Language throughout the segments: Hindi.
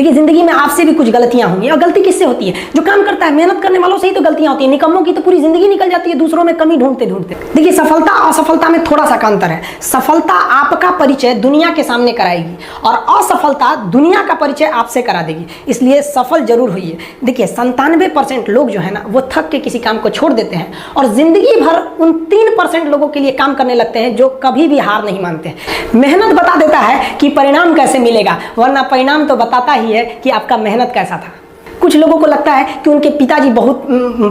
देखिए जिंदगी में आपसे भी कुछ गलतियां होंगी, और गलती किससे होती है? जो काम करता है, मेहनत करने वालों से ही तो गलतियां होती है। निकम्मों की तो पूरी जिंदगी निकल जाती है दूसरों में कमी ढूंढते ढूंढते। देखिए सफलता और असफलता में थोड़ा सा अंतर है। सफलता आपका परिचय दुनिया के सामने कराएगी और असफलता दुनिया का परिचय आपसे करा देगी। इसलिए सफल जरूर होइए। देखिए 97% लोग जो है ना वो थक के किसी काम को छोड़ देते हैं और जिंदगी भर उन 3% लोगों के लिए काम करने लगते हैं जो कभी भी हार नहीं मानते। मेहनत बता देता है कि परिणाम कैसे मिलेगा, वरना परिणाम तो बताता ही है कि आपका मेहनत कैसा था। कुछ लोगों को लगता है कि उनके पिताजी बहुत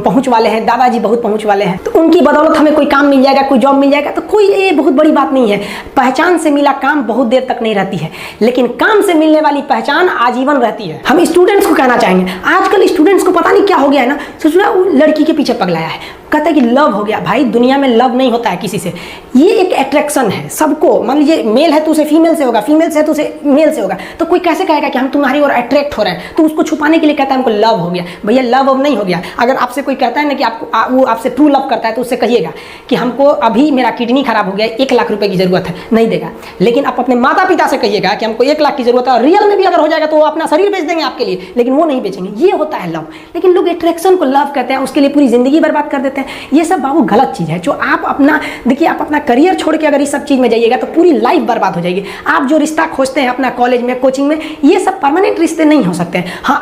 पहुंच वाले हैं, दादाजी बहुत पहुंच वाले हैं, तो उनकी बदौलत हमें कोई काम मिल जाएगा, कोई जॉब मिल जाएगा। तो कोई ये बहुत बड़ी बात नहीं है। पहचान से मिला काम बहुत देर तक नहीं रहती है, लेकिन काम से मिलने वाली पहचान आजीवन रहती है। हम स्टूडेंट्स को कहना चाहेंगे, आजकल स्टूडेंट्स को पता नहीं क्या हो गया है ना, सोच रहा वो लड़की के पीछे पगलाया है, कहता है कि लव हो गया। भाई दुनिया में लव नहीं होता है किसी से, ये एक अट्रैक्शन है सबको। मान लीजिए मेल है तो उसे फीमेल से होगा, फीमेल से है तो उसे मेल से होगा। तो कोई कैसे कहेगा कि हम तुम्हारी ओर अट्रैक्ट हो रहे हैं, तो उसको छुपाने के लिए कहता है हमको लव हो गया। भैया लव अब नहीं हो गया। अगर आपसे कोई कहता है ना कि आपको वो आपसे ट्रू लव करता है, तो उससे कहिएगा कि हमको अभी मेरा किडनी खराब हो गया, 1 लाख रुपए की जरूरत है, नहीं देगा। लेकिन आप अपने माता पिता से कहिएगा कि हमको 1 लाख की जरूरत है, और रियल में भी अगर हो जाएगा तो वो अपना शरीर बेच देंगे आपके लिए, लेकिन वो नहीं बेचेंगे। ये होता है लव। लेकिन लोग अट्रैक्शन को लव कहते हैं, उसके लिए पूरी जिंदगी बर्बाद कर देते हैं। ये सब बाबू गलत चीज है। जो आप अपना देखिए, आप अपना करियर छोड़ के अगर इस सब चीज में जाइएगा तो पूरी लाइफ बर्बाद हो जाएगी। आप जो रिश्ता खोजते हैं अपना कॉलेज में, कोचिंग में, ये सब परमानेंट रिश्ते नहीं हो सकते। हाँ,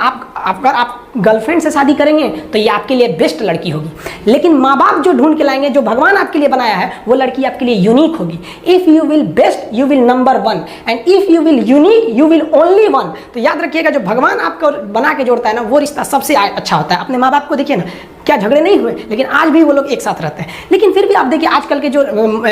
आप गर्लफ्रेंड से शादी करेंगे तो ये आपके लिए बेस्ट लड़की होगी, लेकिन माँ बाप जो ढूंढ के लाएंगे, जो भगवान आपके लिए बनाया है, वो लड़की आपके लिए यूनिक होगी। If you will best you will number 1, and if you will unique you will only 1। तो याद रखिएगा, जो भगवान आपको बना के जोड़ता है ना, वो रिश्ता सबसे अच्छा होता है। अपने माँ बाप को देखिए ना, क्या झगड़े नहीं हुए, लेकिन आज भी वो लोग एक साथ रहते हैं। लेकिन फिर भी आप देखिए आजकल के जो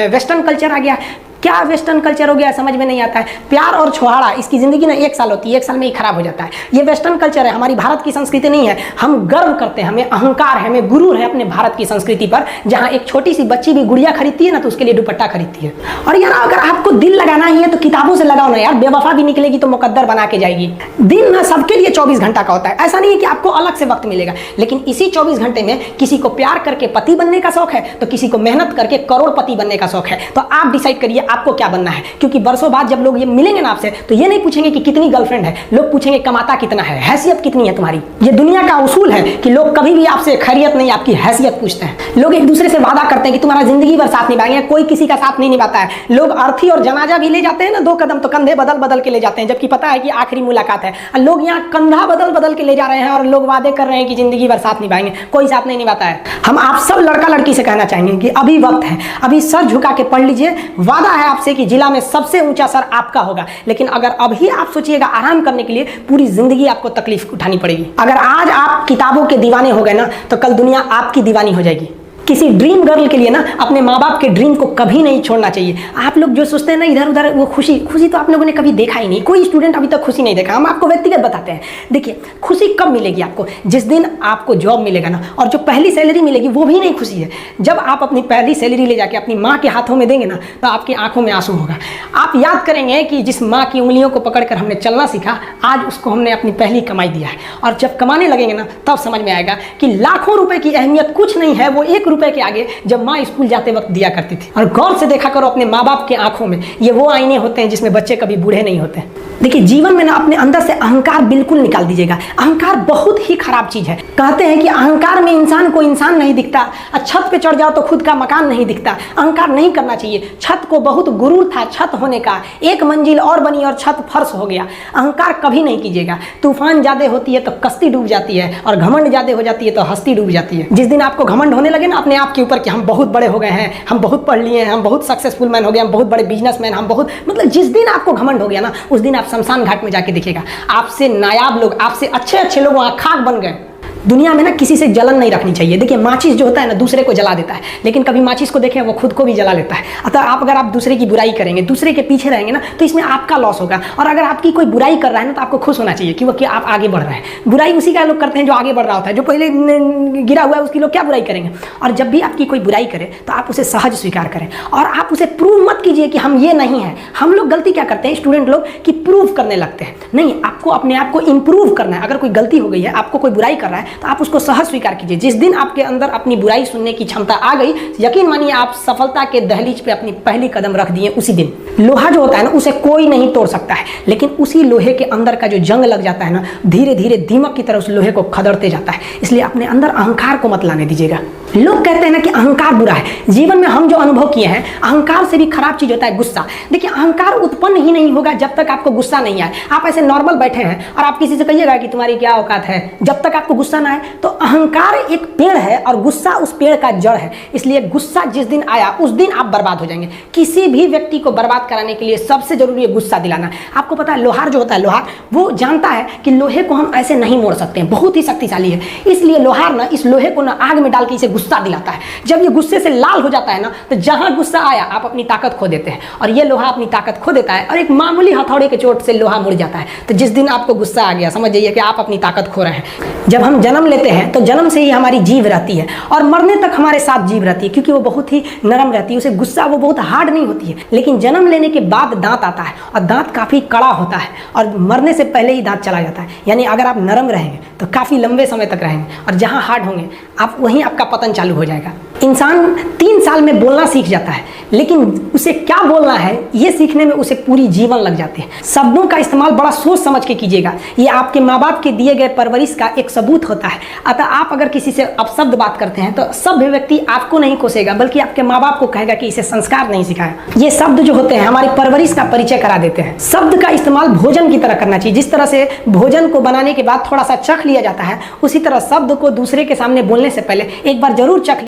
वेस्टर्न कल्चर आ गया, क्या वेस्टर्न कल्चर हो गया समझ में नहीं आता है। प्यार और छोहाड़ा, इसकी जिंदगी ना 1 साल होती है, 1 साल में ही खराब हो जाता है। ये वेस्टर्न कल्चर है, हमारी भारत की संस्कृति नहीं है। हम गर्व करते हैं, हमें अहंकार है, हमें गुरूर है अपने भारत की संस्कृति पर। जहाँ एक छोटी सी बच्ची भी गुड़िया खरीदती है ना, तो उसके लिए दुपट्टा खरीदती है। और यार अगर आपको दिल लगाना ही है तो किताबों से लगाओ ना यार। बेवफा भी निकलेगी तो मुकद्दर बना के जाएगी। दिन ना सबके लिए 24 घंटा का होता है। ऐसा नहीं है कि आपको अलग से वक्त मिलेगा, लेकिन इसी 24 घंटे में किसी को प्यार करके पति बनने का शौक है, तो किसी को मेहनत करके करोड़पति बनने का शौक है। तो आप डिसाइड करिए आपको क्या बनना है। क्योंकि बरसों बाद जब लोग ये मिलेंगे ना आपसे, तो ये नहीं पूछेंगे कि कितनी गर्लफ्रेंड है, लोग पूछेंगे कमाता कितना है, हैसियत कितनी है तुम्हारी। ये दुनिया का उसूल है कि लोग कभी भी आपसे खैरियत नहीं, आपकी हैसियत पूछते हैं। लोग एक दूसरे से वादा करते हैं कि तुम्हारा जिंदगी भर साथ निभाएंगे, कोई किसी का साथ नहीं निभाता है। लोग अर्थी और जनाजा भी ले जाते हैं ना 2 कदम, तो कंधे बदल बदल के ले जाते हैं, जबकि पता है कि आखिरी मुलाकात है। और लोग यहाँ कंधा बदल बदल के ले जा रहे हैं और लोग वादे कर रहे हैं कि जिंदगी भर साथ निभाएंगे, कोई साथ नहीं निभाता है। हम आप सब लड़का लड़की से कहना चाहेंगे कि अभी वक्त है, अभी सर झुका के पढ़ लीजिए। वादा है आपसे कि जिला में सबसे ऊंचा सर आपका होगा। लेकिन अगर अभी आप सोचिएगा आराम करने के लिए, पूरी जिंदगी आपको तकलीफ उठानी पड़ेगी। अगर आज आप किताबों के दीवाने हो गए ना, तो कल दुनिया आपकी दीवानी हो जाएगी। किसी ड्रीम गर्ल के लिए ना अपने माँ बाप के ड्रीम को कभी नहीं छोड़ना चाहिए। आप लोग जो सोचते हैं ना इधर उधर, वो खुशी तो आप लोगों ने कभी देखा ही नहीं। कोई स्टूडेंट अभी तक खुशी नहीं देखा। हम आपको व्यक्तिगत बताते हैं। देखिए खुशी कब मिलेगी आपको? जिस दिन आपको जॉब मिलेगा ना, और जो पहली सैलरी मिलेगी वो भी नहीं खुशी है। जब आप अपनी पहली सैलरी ले जाके अपनी माँ के हाथों में देंगे ना, तो आपकी आंखों में आंसू होगा। आप याद करेंगे कि जिस माँ की उंगलियों को पकड़कर हमने चलना सीखा, आज उसको हमने अपनी पहली कमाई दिया है। और जब कमाने लगेंगे ना, तब समझ में आएगा कि लाखों रुपए की अहमियत कुछ नहीं है, वो 1 रुपए के आगे जब माँ स्कूल जाते वक्त दिया करती थी। और गौर से देखा करो अपने माँ बाप के आंखों में, ये वो आईने होते हैं जिसमें बच्चे कभी बूढ़े नहीं होते। देखिए जीवन में ना अपने अंदर से अहंकार बिल्कुल निकाल दीजिएगा। अहंकार बहुत ही खराब चीज है। कहते हैं कि अहंकार में इंसान को इंसान नहीं दिखता, छत पे चढ़ जाओ तो खुद का मकान नहीं दिखता। अहंकार नहीं करना चाहिए। छत को बहुत गुरूर था छत होने का, 1 मंजिल और बनी और छत फर्श हो गया। अहंकार कभी नहीं कीजिएगा। तूफान ज्यादा होती है तो कश्ती डूब जाती है, और घमंड ज्यादा हो जाती है तो हस्ती डूब जाती है। जिस दिन आपको घमंड होने लगे ना अपने आप के ऊपर कि हम बहुत बड़े हो गए हैं, हम बहुत पढ़ लिए हैं, हम बहुत सक्सेसफुल मैन हो गए, हम बहुत बड़े बिजनेसमैन, हम बहुत, मतलब जिस दिन आपको घमंड हो गया ना, उस दिन आप शमशान घाट में जाके देखिएगा, आपसे नायाब लोग, आपसे अच्छे अच्छे लोग वहाँ खाक बन गए। दुनिया में ना किसी से जलन नहीं रखनी चाहिए। देखिए माचिस जो होता है ना दूसरे को जला देता है, लेकिन कभी माचिस को देखें वो खुद को भी जला लेता है। अतः आप अगर आप दूसरे की बुराई करेंगे, दूसरे के पीछे रहेंगे ना, तो इसमें आपका लॉस होगा। और अगर आपकी कोई बुराई कर रहा है ना, तो आपको खुश होना चाहिए कि वो क्या आप आगे बढ़ रहे हैं। बुराई उसी का लोग करते हैं जो आगे बढ़ रहा होता है। जो पहले गिरा हुआ है उसकी लोग क्या बुराई करेंगे। और जब भी आपकी कोई बुराई करे तो आप उसे सहज स्वीकार करें, और आप उसे प्रूव मत कीजिए कि हम ये नहीं है। हम लोग गलती क्या करते हैं स्टूडेंट लोग, कि प्रूव करने लगते हैं। नहीं, आपको अपने आप को इंप्रूव करना है। अगर कोई गलती हो गई है, आपको कोई बुराई कर रहा है, तो आप उसको सहज स्वीकार कीजिए। जिस दिन आपके अंदर अपनी बुराई सुनने की क्षमता आ गई, यकीन मानिए आप सफलता के दहलीज पे अपनी पहली कदम रख दिए उसी दिन। लोहा जो होता है ना, उसे कोई नहीं तोड़ सकता है, लेकिन उसी लोहे के अंदर का जो जंग लग जाता है ना, धीरे धीरे दीमक की तरह उस लोहे को खदड़ते जाता है। इसलिए अपने अंदर अहंकार को मत लाने दीजिएगा। लोग कहते हैं ना कि अहंकार बुरा है। जीवन में हम जो अनुभव किए हैं, अहंकार से भी खराब चीज होता है गुस्सा। देखिए, अहंकार उत्पन्न ही नहीं होगा जब तक आपको गुस्सा नहीं आए। आप ऐसे नॉर्मल बैठे हैं और आप किसी से कहिएगा कि तुम्हारी क्या औकात है, जब तक आपको गुस्सा ना आए। तो अहंकार एक पेड़ है और गुस्सा उस पेड़ का जड़ है। इसलिए गुस्सा जिस दिन आया उस दिन आप बर्बाद हो जाएंगे। किसी भी व्यक्ति को बर्बाद कराने के लिए सबसे जरूरी है गुस्सा दिलाना। आपको पता है, लोहार जो होता है, लोहार वो जानता है कि लोहे को हम ऐसे नहीं मोड़ सकते हैं, बहुत ही शक्तिशाली है। इसलिए लोहार ना इस लोहे को ना आग में डाल के इसे गुस्सा दिलाता है। जब ये गुस्से से लाल हो जाता है ना, तो जहां गुस्सा आया आप अपनी ताकत खो देते हैं, और ये लोहा अपनी ताकत खो देता है और एक मामूली हथौड़े के चोट से लोहा मुड़ जाता है। तो जिस दिन आपको गुस्सा आ गया, समझ जाइए कि आप अपनी ताकत खो रहे हैं। जब हम जन्म लेते हैं तो जन्म से ही हमारी जीभ रहती है और मरने तक हमारे साथ जीभ रहती है, क्योंकि वो बहुत ही नरम रहती है। उसे गुस्सा वो बहुत हार्ड नहीं होती है। लेकिन जन्म लेने के बाद दांत आता है और दांत काफी कड़ा होता है और मरने से पहले ही दांत चला जाता है। यानी अगर आप नरम रहेंगे तो काफी लंबे समय तक रहेंगे, और जहां हार्ड होंगे आप वहीं आपका पतन चालू हो जाएगा। इंसान 3 साल में बोलना सीख जाता है, लेकिन उसे क्या बोलना है ये सीखने में उसे पूरी जीवन लग जाती है। शब्दों का इस्तेमाल बड़ा सोच समझ के कीजिएगा। ये आपके माँ बाप के दिए गए परवरिश का एक सबूत होता है। अतः आप अगर किसी से अपशब्द बात करते हैं तो सभ्य व्यक्ति आपको नहीं कोसेगा, बल्कि आपके माँ बाप को कहेगा कि इसे संस्कार नहीं सिखाया। ये शब्द जो होते हैं हमारी परवरिश का परिचय करा देते हैं। शब्द का इस्तेमाल भोजन की तरह करना चाहिए। जिस तरह से भोजन को बनाने के बाद थोड़ा सा चख लिया जाता है, उसी तरह शब्द को दूसरे के सामने बोलने से पहले एक बार जरूर चख